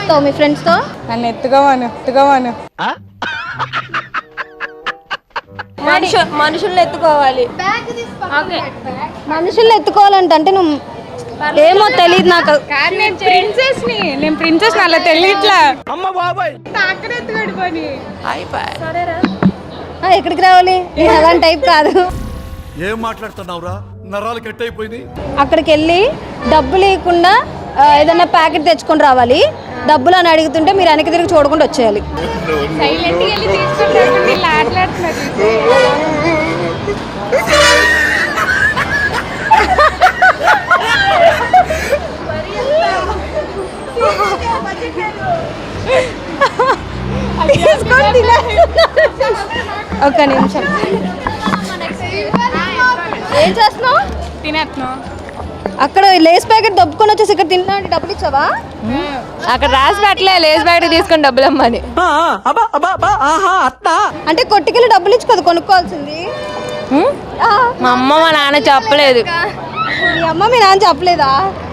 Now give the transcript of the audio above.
చేస్తావు మీ ఫ్రెండ్స్ తో? నన్ను ఎత్తుకోవాను మనుషుల్ని ఎత్తుకోవాలి. మనుషుల్ని ఎత్తుకోవాలంటే నువ్వు ఏమో తెలియదు నాకు. నేను ప్రిన్సెస్ అలా తెలియట్లా. ఎత్తుకోడు పని. ఎక్కడికి రావాలి? నేను అలాంటి టైప్ కాదు. ఏం మాట్లాడుతున్నావురా? నరాలు కట్ అయిపోయింది. అక్కడికి వెళ్ళి డబ్బులు ఇవ్వకుండా ఏదన్నా ప్యాకెట్ తెచ్చుకొని రావాలి. డబ్బులు అని అడుగుతుంటే మీరు వెనక్కి తిరిగి చూడకుండా వచ్చేయాలి. సైలెంట్గా వెళ్ళి తీసుకుంటారు. ఇలా ఆటలాడుతున్నారు. ఒక్క నిమిషం. ఏం చేస్తున్నావు? తినేస్తున్నావు. అక్కడ లేస్ ప్యాకెట్ దబ్బుకొని వచ్చేసి ఇక్కడ తిన్నా అంటే డబ్బులు ఇచ్చావా? అక్కడ రాసి పెట్టలే లేస్ ప్యాకెట్ తీసుకొని డబ్బులు అమ్మని. అంటే కొట్టుకెళ్ళి డబ్బులు ఇచ్చి కదా కొనుక్కోవాల్సింది. మా అమ్మ మా నాన్న చెప్పలేదు. మీ అమ్మ మీ నాన్న చెప్పలేదా?